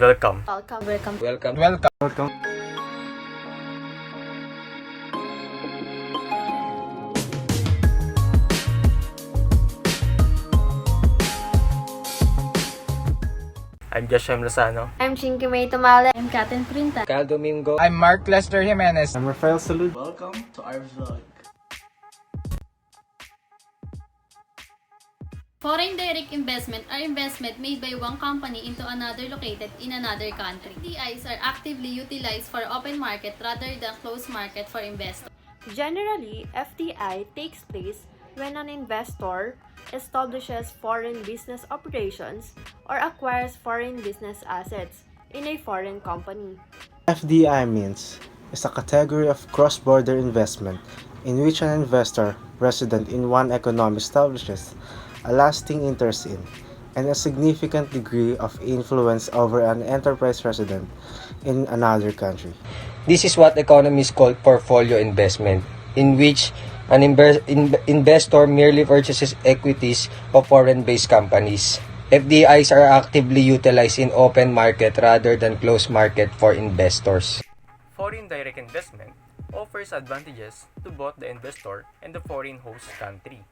welcome. Welcome. I'm Joshua Lozano. I'm Chinky May Tumala. I'm Katen Printa. Cal Domingo. I'm Mark Lester Jimenez. I'm Rafael Salud. Welcome to our vlog. Foreign direct investment are investment made by one company into another located in another country. FDIs are actively utilized for open market rather than closed market for investors. Generally, FDI takes place when an investor establishes foreign business operations or acquires foreign business assets in a foreign company. FDI means is a category of cross-border investment in which an investor resident in one economy establishes a lasting interest in and a significant degree of influence over an enterprise resident in another country. This is what economists call portfolio investment, in which an investor merely purchases equities of foreign-based companies. FDIs are actively utilized in open market rather than closed market for investors. Foreign direct investment offers advantages to both the investor and the foreign host country.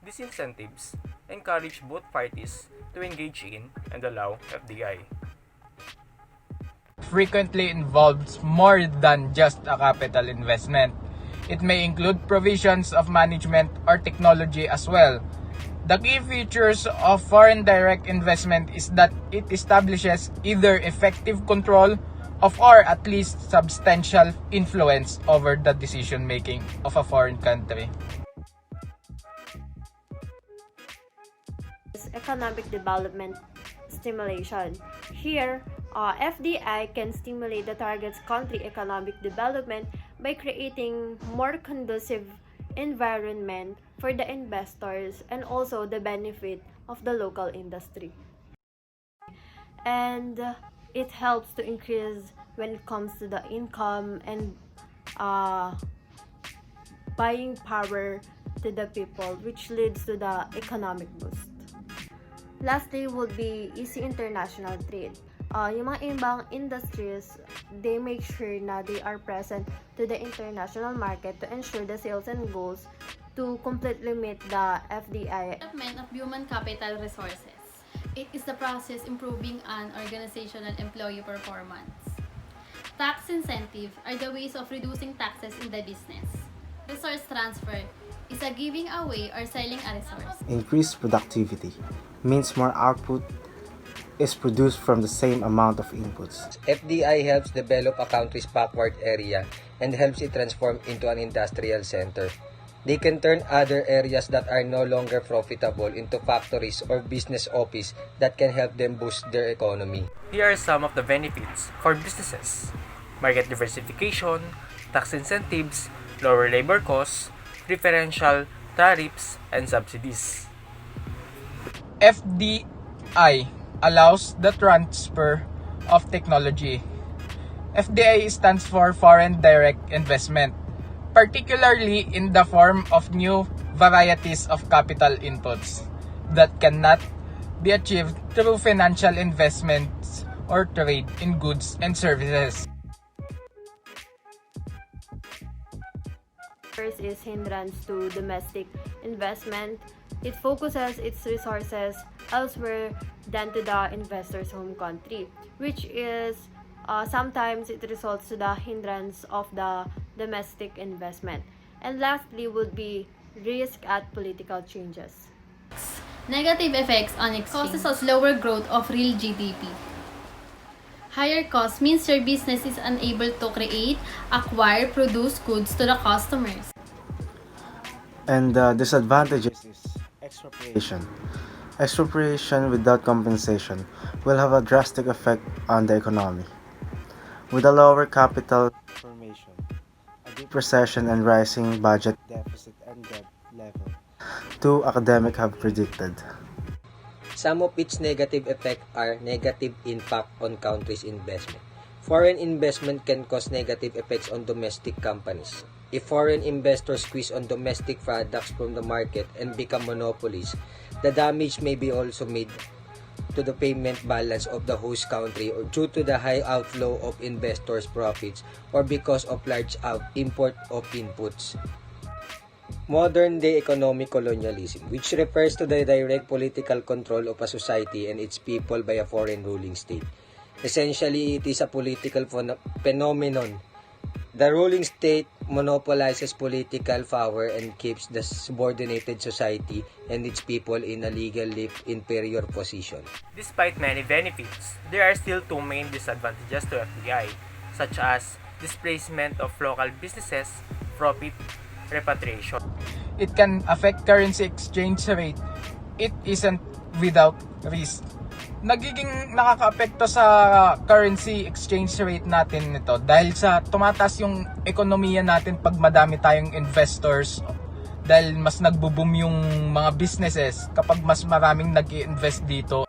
These incentives encourage both parties to engage in and allow FDI. Frequently involves more than just a capital investment. It may include provisions of management or technology as well. The key features of foreign direct investment is that it establishes either effective control of or at least substantial influence over the decision making of a foreign country. Economic development stimulation. Here, FDI can stimulate the target's country economic development by creating more conducive environment for the investors and also the benefit of the local industry. And it helps to increase when it comes to the income and buying power to the people, which leads to the economic boost. Lastly would be easy international trade. Yung mga ibang industries, they make sure na they are present to the international market to ensure the sales and goals to completely meet the FDI. Development of human capital resources. It is the process improving an organizational employee performance. Tax incentives are the ways of reducing taxes in the business. Resource transfer is a giving away or selling a resource. Increased productivity means more output is produced from the same amount of inputs. FDI helps develop a country's backward area and helps it transform into an industrial center. They can turn other areas that are no longer profitable into factories or business office that can help them boost their economy. Here are some of the benefits for businesses: market diversification, tax incentives, lower labor costs, preferential tariffs, and subsidies. FDI allows the transfer of technology. FDI stands for Foreign Direct Investment, particularly in the form of new varieties of capital inputs that cannot be achieved through financial investments or trade in goods and services. First is hindrance to domestic investment. It focuses its resources elsewhere than to the investor's home country, which is sometimes it results to the hindrance of the domestic investment. And lastly would be risk at political changes. Negative effects on exchange causes a slower growth of real GDP. Higher cost means your business is unable to create, acquire, produce goods to the customers. And the disadvantages is expropriation. Expropriation without compensation will have a drastic effect on the economy. With a lower capital formation, a deep recession and rising budget deficit and debt level, two academics have predicted. Some of its negative effects are negative impact on countries' investment. Foreign investment can cause negative effects on domestic companies. If foreign investors squeeze on domestic products from the market and become monopolies, the damage may be also made to the payment balance of the host country or due to the high outflow of investors' profits or because of large import of inputs. Modern-day economic colonialism, which refers to the direct political control of a society and its people by a foreign ruling state. Essentially, it is a political phenomenon. The ruling state monopolizes political power and keeps the subordinated society and its people in a legally inferior position. Despite many benefits, there are still two main disadvantages to FDI, such as displacement of local businesses, profit repatriation. It can affect currency exchange rate. It isn't without risk. Nagiging nakakaapekto sa currency exchange rate natin nito dahil sa tumataas yung ekonomiya natin pag madami tayong investors, dahil mas nagbo-boom yung mga businesses kapag mas maraming nag-i-invest dito.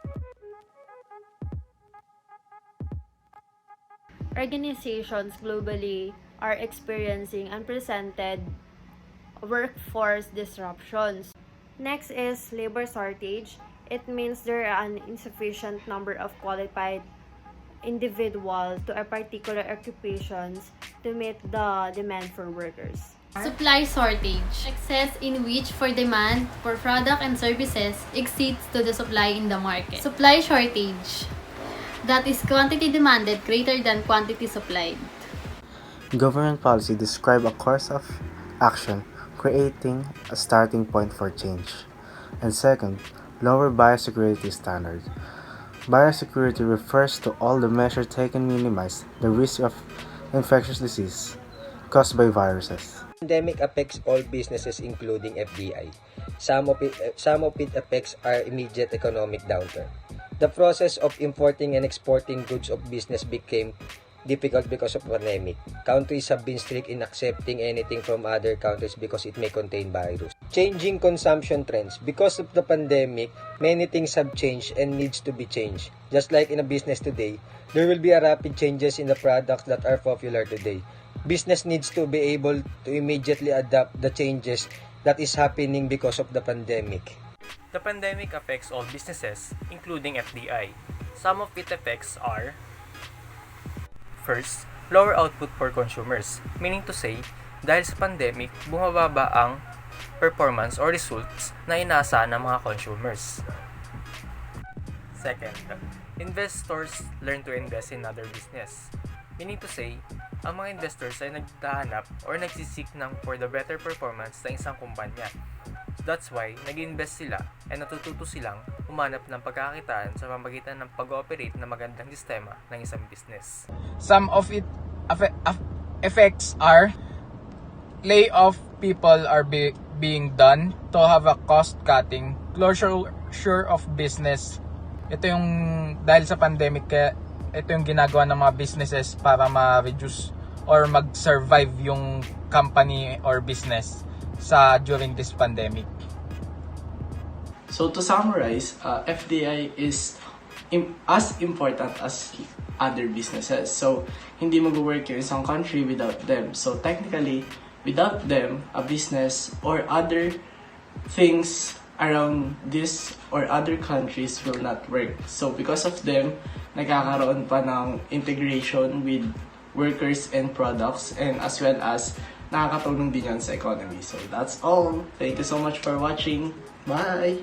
Organizations globally are experiencing unprecedented workforce disruptions. Next is labor shortage. It means there are an insufficient number of qualified individuals to a particular occupations to meet the demand for workers. Supply shortage. Excess in which for demand for product and services exceeds to the supply in the market. Supply shortage. That is quantity demanded greater than quantity supplied. Government policy describe a course of action creating a starting point for change. And second, lower biosecurity standards. Biosecurity refers to all the measures taken to minimize the risk of infectious disease caused by viruses. Pandemic affects all businesses including FDI. Some of its effects are immediate economic downturn. The process of importing and exporting goods of business became difficult because of pandemic. Countries have been strict in accepting anything from other countries because it may contain virus. Changing consumption trends. Because of the pandemic, many things have changed and needs to be changed. Just like in a business today, there will be a rapid changes in the products that are popular today. Business needs to be able to immediately adapt the changes that is happening because of the pandemic. The pandemic affects all businesses, including FDI. Some of its effects are: first, lower output for consumers, meaning to say, dahil sa pandemic, bumababa ang performance or results na inaasahan ng mga consumers. Second, investors learn to invest in other business, meaning to say, ang mga investors ay naghahanap or nagsisik for the better performance ng isang kumpanya. That's why, nag-invest sila at natututo silang humanap ng pagkakitaan sa pamamagitan ng pag-ooperate ng magandang sistema ng isang business. Some of its effects are layoff people are being done to have a cost cutting, closure of business. Ito yung dahil sa pandemic, kaya ito yung ginagawa ng mga businesses para ma-reduce or mag-survive yung company or business during this pandemic. So to summarize, FDI is as important as other businesses. So hindi mag-work yung isang country without them. So technically, without them, a business or other things around this or other countries will not work. So because of them, nagkakaroon pa ng integration with workers and products, and as well as nakakatulong din yan sa economy. So that's all. Thank you so much for watching. Bye!